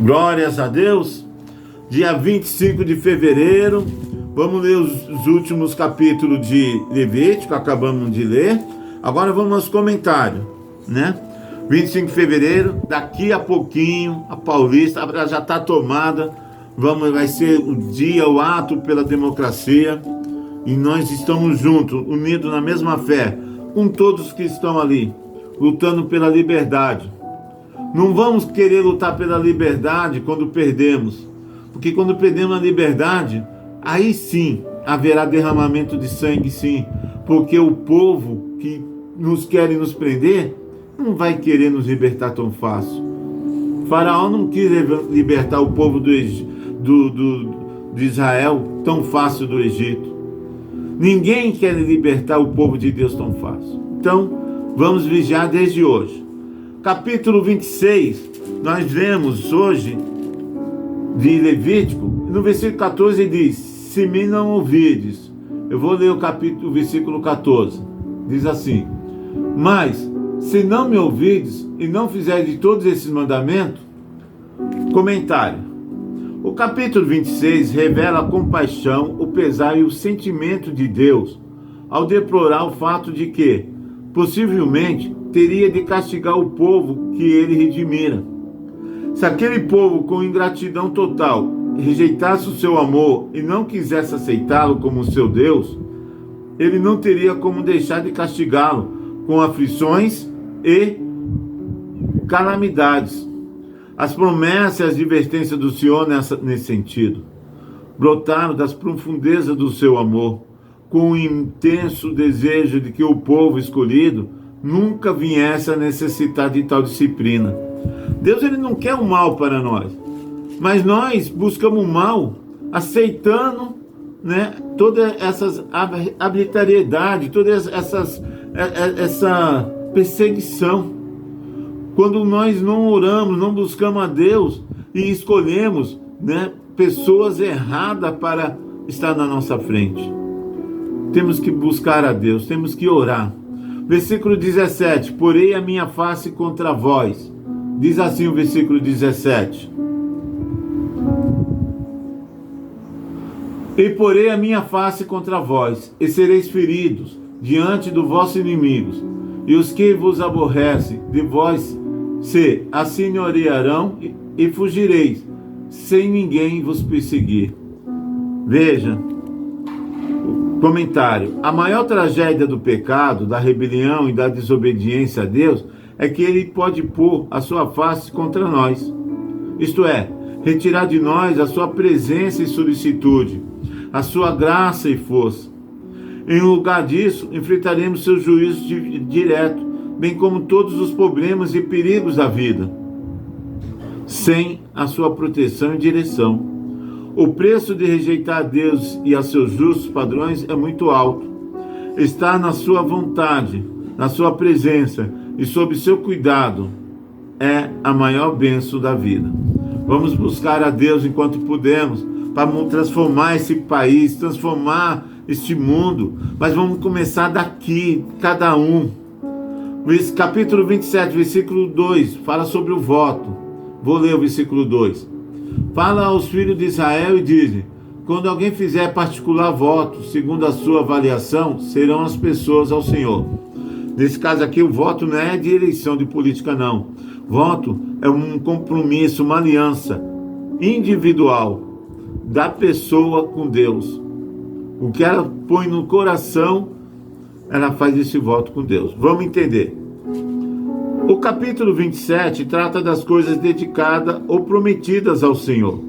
Glórias a Deus. Dia 25 de fevereiro, vamos ler os últimos capítulos de Levítico, acabamos de ler. Agora vamos aos comentários, né? 25 de fevereiro, daqui a pouquinho, a Paulista já está tomada, vai ser o dia, o ato pela democracia, e nós estamos juntos, unidos na mesma fé, com todos que estão ali, lutando pela liberdade. Não vamos querer lutar pela liberdade quando perdemos, porque quando perdemos a liberdade, aí sim haverá derramamento de sangue, sim, porque o povo que nos quer nos prender não vai querer nos libertar tão fácil. Faraó não quis libertar o povo de Israel tão fácil do Egito. Ninguém quer libertar o povo de Deus tão fácil. Então, vamos vigiar desde hoje. Capítulo 26, nós vemos hoje de Levítico, no versículo 14 diz: se me não ouvides, eu vou ler o versículo 14, diz assim: mas se não me ouvides e não fizeres de todos esses mandamentos. Comentário: o capítulo 26 revela a compaixão, o pesar e o sentimento de Deus ao deplorar o fato de que, possivelmente, teria de castigar o povo que ele redimira. Se aquele povo com ingratidão total rejeitasse o seu amor e não quisesse aceitá-lo como seu Deus, ele não teria como deixar de castigá-lo com aflições e calamidades. As promessas e as advertências do Senhor nesse sentido brotaram das profundezas do seu amor, com o intenso desejo de que o povo escolhido nunca viesse a necessitar de tal disciplina. Deus, ele não quer o mal para nós, mas nós buscamos o mal aceitando, né, todas essas arbitrariedade, toda essa perseguição. Quando nós não oramos, não buscamos a Deus e escolhemos, né, pessoas erradas para estar na nossa frente. Temos que buscar a Deus, temos que orar. Versículo 17: porei a minha face contra vós. Diz assim o versículo 17: e porei a minha face contra vós, e sereis feridos diante dos vossos inimigos, e os que vos aborrecem de vós se assenhorearão e fugireis, sem ninguém vos perseguir. Veja, comentário: a maior tragédia do pecado, da rebelião e da desobediência a Deus é que ele pode pôr a sua face contra nós, isto é, retirar de nós a sua presença e solicitude, a sua graça e força. Em lugar disso, enfrentaremos seu juízo direto, bem como todos os problemas e perigos da vida, sem a sua proteção e direção. O preço de rejeitar a Deus e a seus justos padrões é muito alto. Estar na sua vontade, na sua presença e sob seu cuidado é a maior bênção da vida. Vamos buscar a Deus enquanto pudermos para transformar esse país, transformar este mundo, mas vamos começar daqui, cada um. Capítulo 27, versículo 2, fala sobre o voto. Vou ler o versículo 2. Fala aos filhos de Israel e dizem: quando alguém fizer particular voto, segundo a sua avaliação, serão as pessoas ao Senhor. Nesse caso aqui, o voto não é de eleição de política, não. Voto é um compromisso, uma aliança individual da pessoa com Deus. O que ela põe no coração, ela faz esse voto com Deus. Vamos entender. O capítulo 27 trata das coisas dedicadas ou prometidas ao Senhor.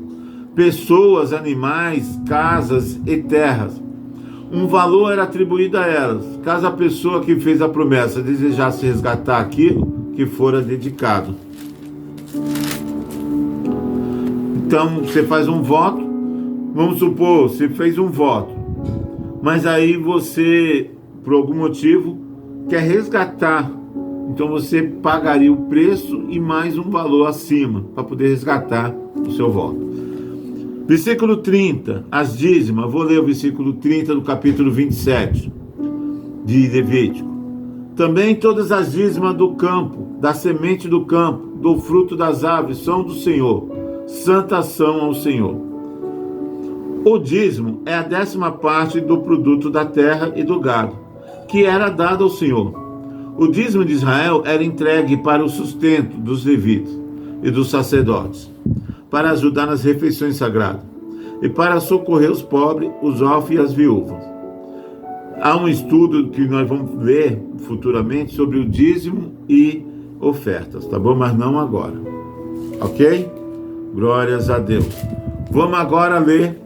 Pessoas, animais, casas e terras. Um valor era atribuído a elas, caso a pessoa que fez a promessa desejasse resgatar aquilo que fora dedicado. Então, você faz um voto, vamos supor, você fez um voto, mas aí você, por algum motivo, quer resgatar. Então você pagaria o preço e mais um valor acima para poder resgatar o seu voto. Versículo 30, as dízimas. Vou ler o versículo 30 do capítulo 27 de Levítico. Também todas as dízimas do campo, da semente do campo, do fruto das árvores são do Senhor, santas são ao Senhor. O dízimo é a 10ª parte do produto da terra e do gado, que era dado ao Senhor. O dízimo de Israel era entregue para o sustento dos levitas e dos sacerdotes, para ajudar nas refeições sagradas, e para socorrer os pobres, os órfãos e as viúvas. Há um estudo que nós vamos ver futuramente sobre o dízimo e ofertas, tá bom? Mas não agora, ok? Glórias a Deus. Vamos agora ler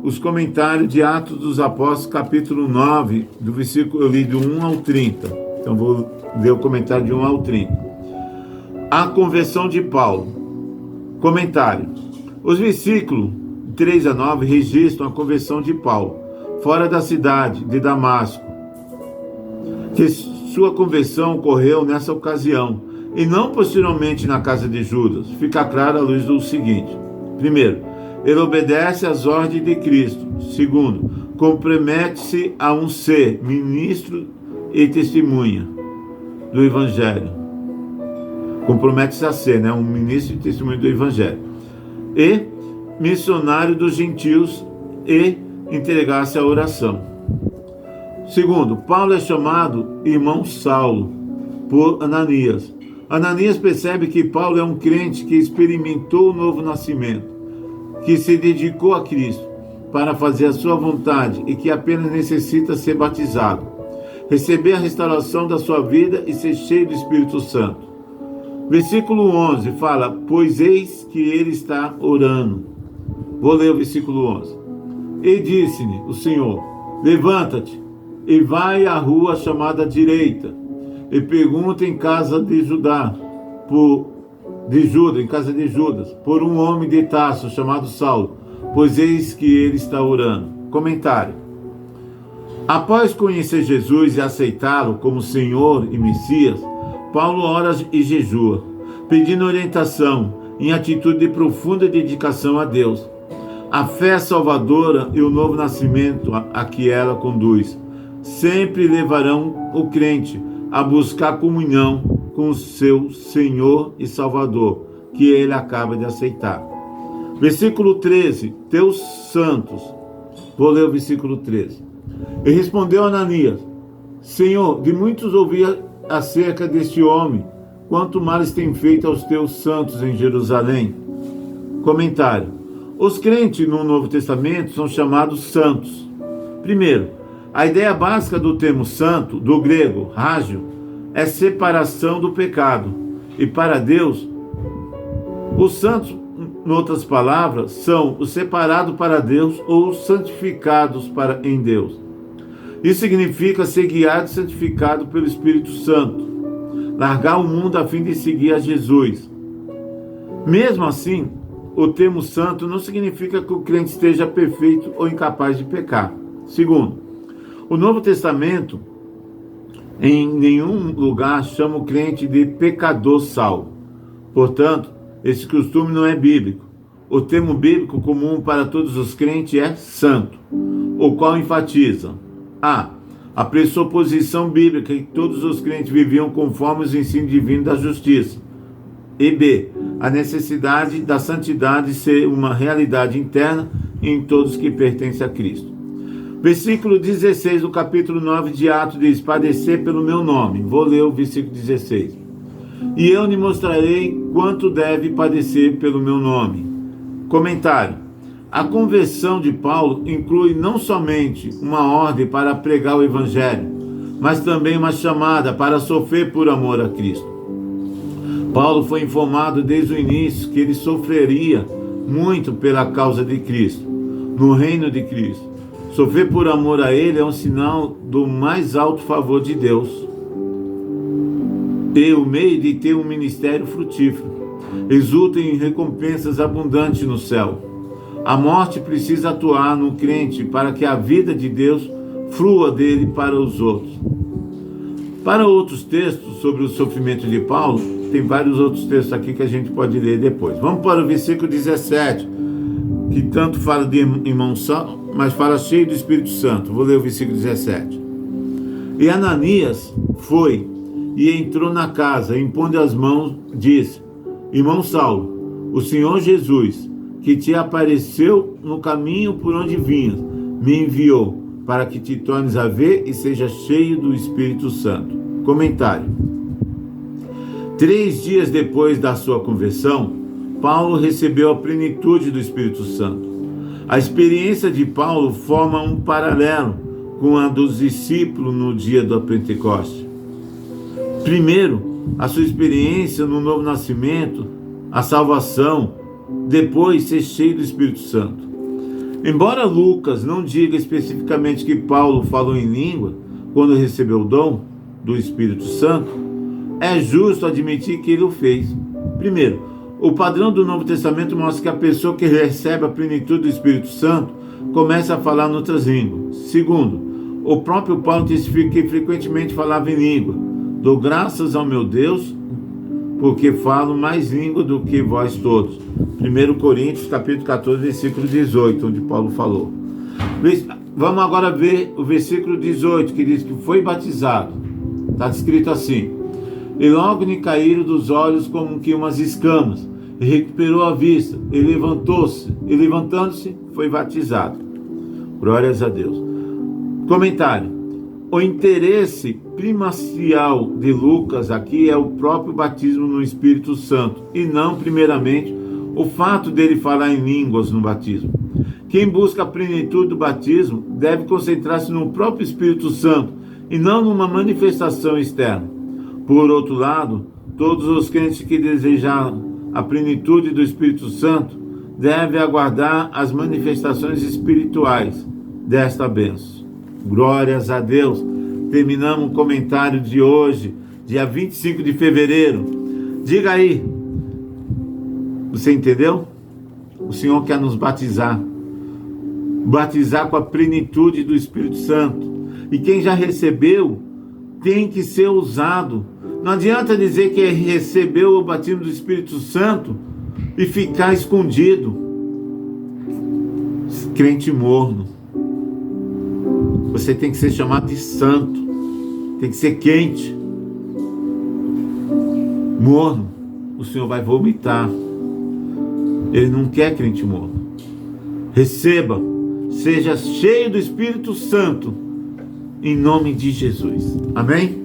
os comentários de Atos dos Apóstolos, capítulo 9, do versículo, eu li do 1 ao 30. Então vou ler o comentário de 1 ao 30. A conversão de Paulo. Comentário. Os versículos 3 a 9 registram a conversão de Paulo, fora da cidade de Damasco, que sua conversão ocorreu nessa ocasião, e não posteriormente na casa de Judas. Fica claro à luz do seguinte: primeiro, ele obedece às ordens de Cristo. Segundo, compromete-se a um ser ministro e testemunha do Evangelho. Compromete-se a ser, um ministro e testemunha do Evangelho. E missionário dos gentios e entregar-se à oração. Segundo, Paulo é chamado irmão Saulo por Ananias. Ananias percebe que Paulo é um crente que experimentou o novo nascimento, que se dedicou a Cristo para fazer a sua vontade e que apenas necessita ser batizado, receber a restauração da sua vida e ser cheio do Espírito Santo. Versículo 11 fala: pois eis que ele está orando. Vou ler o versículo 11. E disse-lhe o Senhor: levanta-te e vai à rua chamada direita, e pergunta em casa de Judas, por um homem de Tarso chamado Saulo, pois eis que ele está orando. Comentário. Após conhecer Jesus e aceitá-lo como Senhor e Messias, Paulo ora e jejua, pedindo orientação em atitude de profunda dedicação a Deus. A fé salvadora e o novo nascimento a que ela conduz sempre levarão o crente a buscar comunhão com o seu Senhor e Salvador, que ele acaba de aceitar. Versículo 13, teus santos. Vou ler o versículo 13. E respondeu Ananias: Senhor, de muitos ouvi acerca deste homem, quanto males tem feito aos teus santos em Jerusalém. Comentário. Os crentes no Novo Testamento são chamados santos. Primeiro, a ideia básica do termo santo, do grego, hagio, é separação do pecado. E para Deus, os santos, em outras palavras, são os separados para Deus ou os santificados em Deus. Isso significa ser guiado e santificado pelo Espírito Santo, largar o mundo a fim de seguir a Jesus. Mesmo assim, o termo santo não significa que o crente esteja perfeito ou incapaz de pecar. Segundo, o Novo Testamento em nenhum lugar chama o crente de pecador salvo. Portanto, esse costume não é bíblico. O termo bíblico comum para todos os crentes é santo, o qual enfatiza a pressuposição bíblica que todos os crentes viviam conforme os ensinos divinos da justiça. E B, a necessidade da santidade ser uma realidade interna em todos que pertencem a Cristo. Versículo 16 do capítulo 9 de Atos diz: padecer pelo meu nome. Vou ler o versículo 16. E eu lhe mostrarei quanto deve padecer pelo meu nome. Comentário. A conversão de Paulo inclui não somente uma ordem para pregar o Evangelho, mas também uma chamada para sofrer por amor a Cristo. Paulo foi informado desde o início que ele sofreria muito pela causa de Cristo, no reino de Cristo. Sofrer por amor a ele é um sinal do mais alto favor de Deus e o meio de ter um ministério frutífero. Exulta em recompensas abundantes no céu. A morte precisa atuar no crente para que a vida de Deus flua dele para os outros. Para outros textos sobre o sofrimento de Paulo, tem vários outros textos aqui que a gente pode ler depois. Vamos para o versículo 17, que tanto fala de irmão Saulo, mas fala cheio do Espírito Santo. Vou ler o versículo 17. E Ananias foi e entrou na casa, impondo as mãos, disse: Irmão Saulo, o Senhor Jesus, que te apareceu no caminho por onde vinhas, me enviou para que te tornes a ver e seja cheio do Espírito Santo. Comentário. 3 dias depois da sua conversão, Paulo recebeu a plenitude do Espírito Santo. A experiência de Paulo forma um paralelo com a dos discípulos no dia do Pentecoste. Primeiro, a sua experiência no novo nascimento, a salvação, depois ser cheio do Espírito Santo. Embora Lucas não diga especificamente que Paulo falou em língua quando recebeu o dom do Espírito Santo, é justo admitir que ele o fez. Primeiro, o padrão do Novo Testamento mostra que a pessoa que recebe a plenitude do Espírito Santo começa a falar em outras línguas. Segundo, o próprio Paulo testifica que frequentemente falava em língua. Dou graças ao meu Deus, porque falo mais língua do que vós todos. 1 Coríntios, capítulo 14, versículo 18, onde Paulo falou. Vamos agora ver o versículo 18, que diz que foi batizado. Está escrito assim: e logo lhe caíram dos olhos como que umas escamas, e recuperou a vista, e levantou-se, e levantando-se, foi batizado. Glórias a Deus. Comentário. O interesse primacial de Lucas aqui é o próprio batismo no Espírito Santo, e não, primeiramente, o fato dele falar em línguas no batismo. Quem busca a plenitude do batismo deve concentrar-se no próprio Espírito Santo, e não numa manifestação externa. Por outro lado, todos os crentes que desejam a plenitude do Espírito Santo devem aguardar as manifestações espirituais desta bênção. Glórias a Deus. Terminamos o comentário de hoje, dia 25 de fevereiro. Diga aí, você entendeu? O Senhor quer nos batizar com a plenitude do Espírito Santo. E quem já recebeu tem que ser usado. Não adianta dizer que recebeu o batismo do Espírito Santo e ficar escondido, crente morno. Você tem que ser chamado de santo, tem que ser quente. Morno, o Senhor vai vomitar. Ele não quer crente morno. Receba, seja cheio do Espírito Santo, em nome de Jesus. Amém?